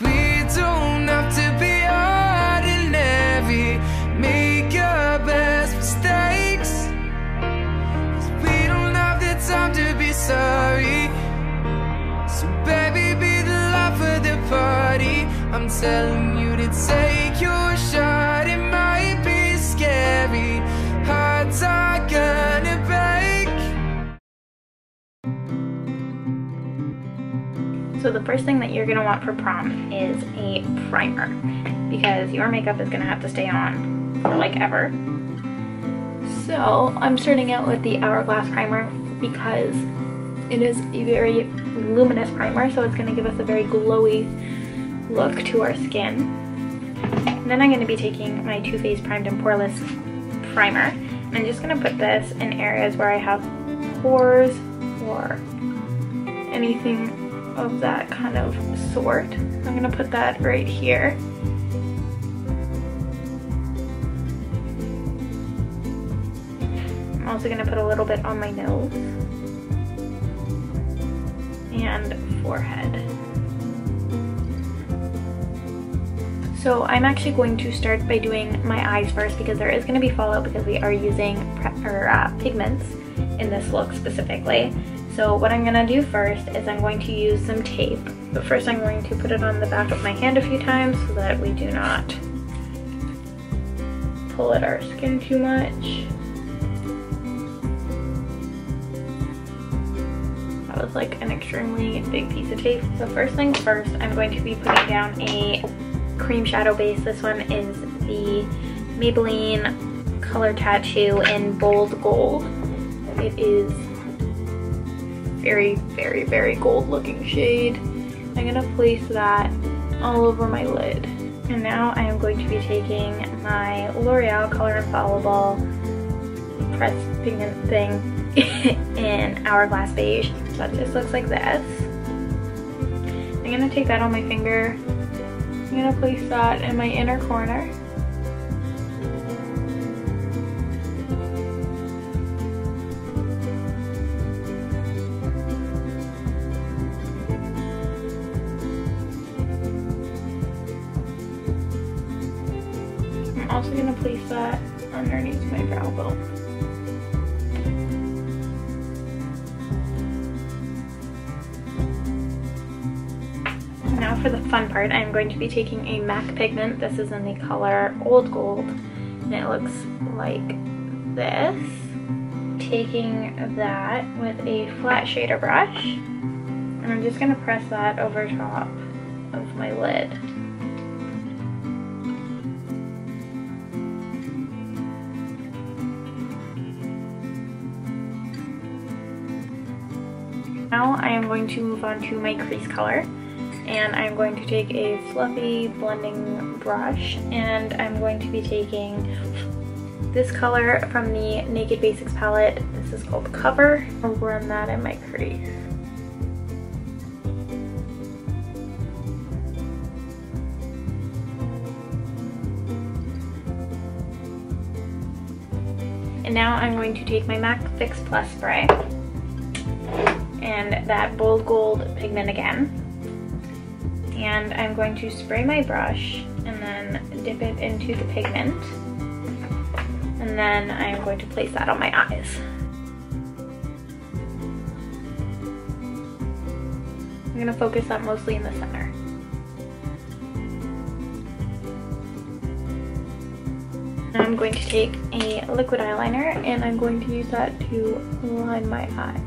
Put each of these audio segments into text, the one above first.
We don't have to be ordinary. Make your best mistakes, 'cause we don't have the time to be sorry. So baby, be the life of the party. I'm telling you to take your shot. It might be scary. Hearts are gonna break. So the first thing that you're gonna want for prom is a primer, because your makeup is gonna have to stay on for like ever. So I'm starting out with the Hourglass primer because it is a very luminous primer, so it's gonna give us a very glowy look to our skin. And then I'm gonna be taking my Too Faced Primed and Poreless primer, and I'm just gonna put this in areas where I have pores or anything of that kind of sort. I'm gonna put that right here. I'm also gonna put a little bit on my nose and forehead. So I'm actually going to start by doing my eyes first, because there is going to be fallout because we are using pigments in this look specifically. So what I'm going to do first is I'm going to use some tape. But first I'm going to put it on the back of my hand a few times so that we do not pull at our skin too much. That was like an extremely big piece of tape. So first things first, I'm going to be putting down a cream shadow base. This one is the Maybelline Color Tattoo in Bold Gold. It is very, very, very gold looking shade. I'm gonna place that all over my lid. And now I am going to be taking my L'Oreal Color Infallible pressed pigment thing in Hourglass Beige. So it just looks like this. I'm gonna take that on my finger. I'm gonna place that in my inner corner. I'm also gonna place that underneath my brow bone. Now for the fun part, I'm going to be taking a MAC pigment. This is in the color Old Gold, and it looks like this. Taking that with a flat shader brush, and I'm just gonna press that over top of my lid. Now I am going to move on to my crease color. And I'm going to take a fluffy blending brush, and I'm going to be taking this color from the Naked Basics palette. This is called Cover. I'll run that in my crease. And now I'm going to take my MAC Fix Plus spray and that Bold Gold pigment again. And I'm going to spray my brush and then dip it into the pigment. And then I'm going to place that on my eyes. I'm going to focus that mostly in the center. I'm going to take a liquid eyeliner and I'm going to use that to line my eye.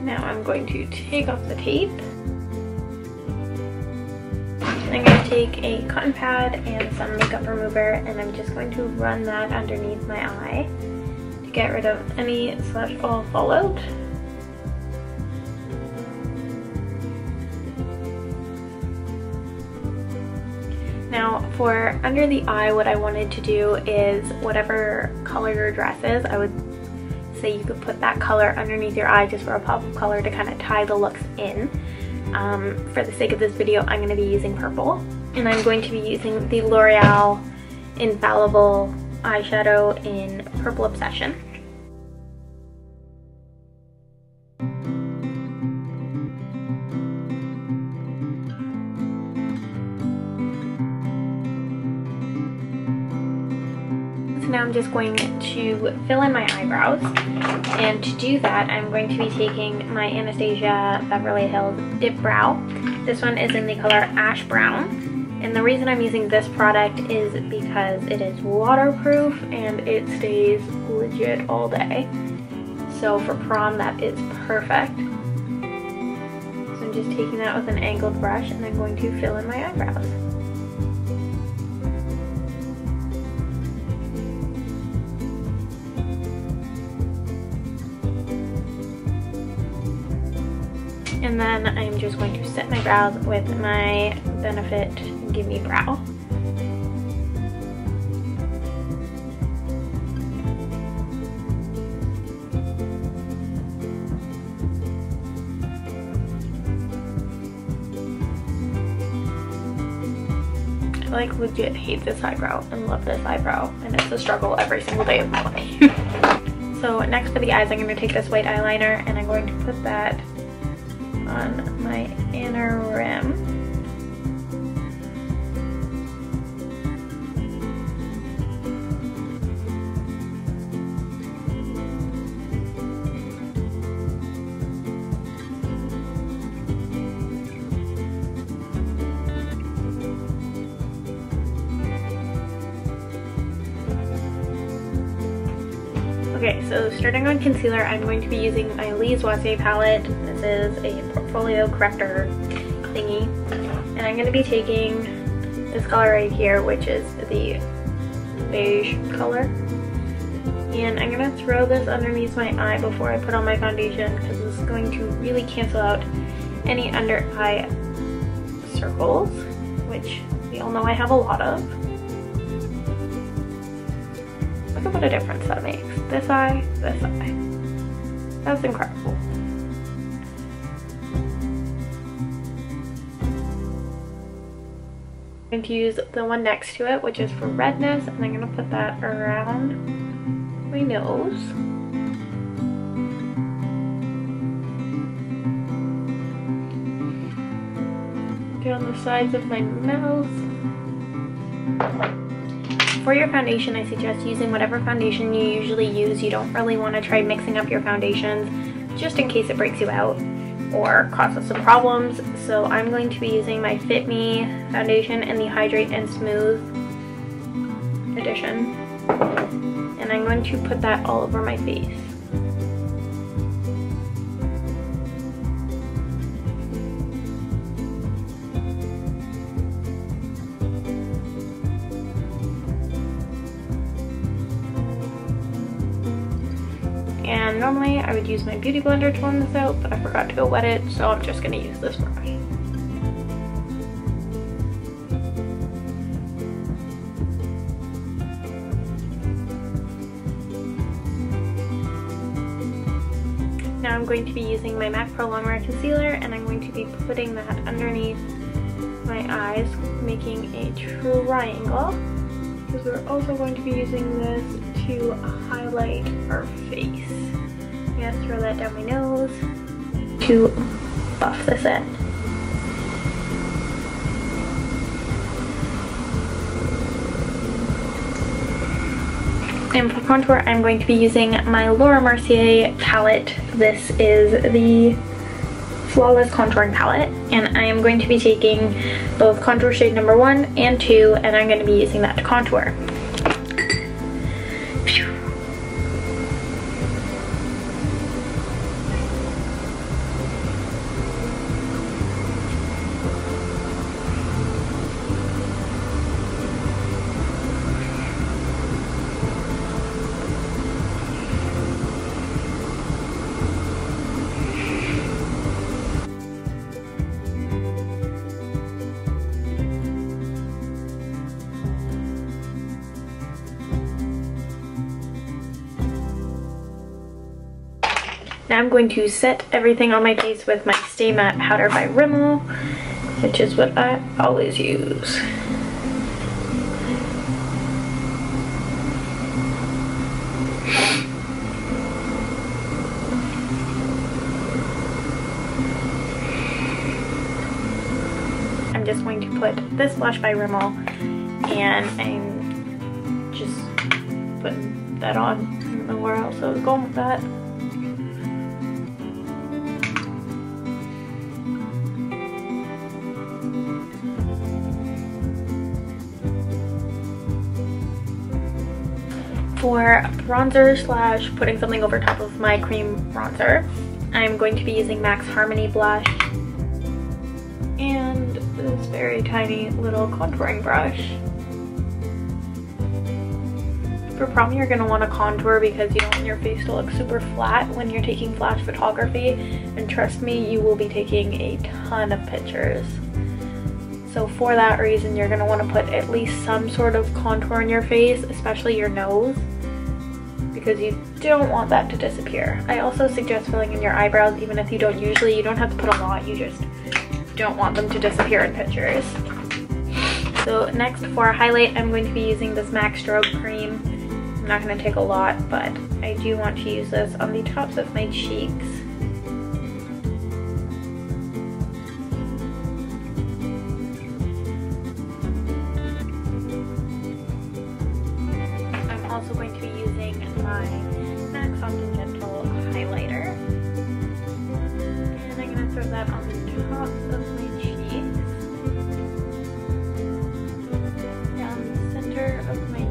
Now I'm going to take off the tape. I'm going to take a cotton pad and some makeup remover, and I'm just going to run that underneath my eye to get rid of any / all fallout. Now for under the eye, what I wanted to do is whatever color your dress is, I would say you could put that color underneath your eye just for a pop of color to kind of tie the looks in. For the sake of this video, I'm going to be using purple, and I'm going to be using the L'Oreal Infallible eyeshadow in Purple Obsession. So now I'm just going to fill in my eyebrows, and to do that I'm going to be taking my Anastasia Beverly Hills Dip Brow. This one is in the color Ash Brown. And the reason I'm using this product is because it is waterproof and it stays legit all day. So for prom, that is perfect. So I'm just taking that with an angled brush and I'm going to fill in my eyebrows. And then I'm just going to set my brows with my Benefit Give Me Brow. I like legit hate this eyebrow and love this eyebrow, and it's a struggle every single day of my life. So next for the eyes, I'm going to take this white eyeliner and I'm going to put that on my inner rim. Okay, so starting on concealer, I'm going to be using my Lise Wasier palette. This is a portfolio corrector thingy. And I'm going to be taking this color right here, which is the beige color. And I'm going to throw this underneath my eye before I put on my foundation, because this is going to really cancel out any under eye circles, which we all know I have a lot of. Look at what a difference that makes. This eye, this eye. That's incredible. I'm going to use the one next to it, which is for redness, and I'm going to put that around my nose. Down the sides of my mouth. For your foundation, I suggest using whatever foundation you usually use. You don't really want to try mixing up your foundations just in case it breaks you out or causes some problems. So I'm going to be using my Fit Me foundation in the Hydrate and Smooth edition. And I'm going to put that all over my face. And normally I would use my beauty blender to blend this out, but I forgot to go wet it, so I'm just going to use this brush. Now I'm going to be using my MAC Pro Longwear Concealer, and I'm going to be putting that underneath my eyes, making a triangle, because we're also going to be using this to highlight our face. I'm gonna throw that down my nose to buff this in. And for contour, I'm going to be using my Laura Mercier palette. This is the Flawless Contouring Palette, and I am going to be taking both contour shade number 1 and 2, and I'm going to be using that to contour. Now I'm going to set everything on my face with my Stay Matte powder by Rimmel, which is what I always use. put this blush by Rimmel, and I'm just putting that on. I don't know where else I was going with that. For bronzer slash putting something over top of my cream bronzer, I'm going to be using MAC's Harmony blush and this very tiny little contouring brush. For prom, you're going to want to contour because you don't want your face to look super flat when you're taking flash photography, and trust me, you will be taking a ton of pictures. So for that reason, you're going to want to put at least some sort of contour in your face, especially your nose, because you don't want that to disappear. I also suggest filling in your eyebrows, even if you don't usually. You don't have to put a lot, you just don't want them to disappear in pictures. So next, for a highlight, I'm going to be using this MAC Strobe Cream. I'm not going to take a lot, but I do want to use this on the tops of my cheeks. I'm also going to be using my MAC Soft and Gentle highlighter, and I'm going to throw that on the top of my cheeks, down the center of my nose.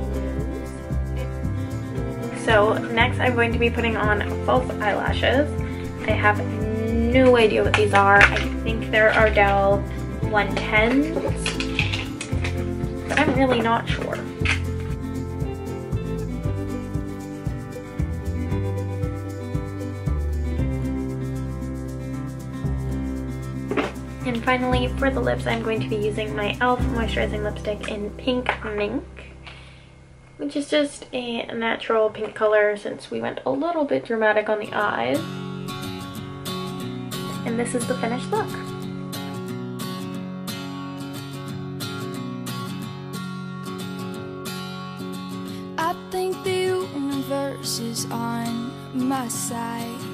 So next, I'm going to be putting on false eyelashes. I have no idea what these are. I think they're Ardell 110s, but I'm really not sure. And finally, for the lips, I'm going to be using my e.l.f. moisturizing lipstick in Pink Mink, which is just a natural pink color since we went a little bit dramatic on the eyes. And this is the finished look. I think the universe is on my side.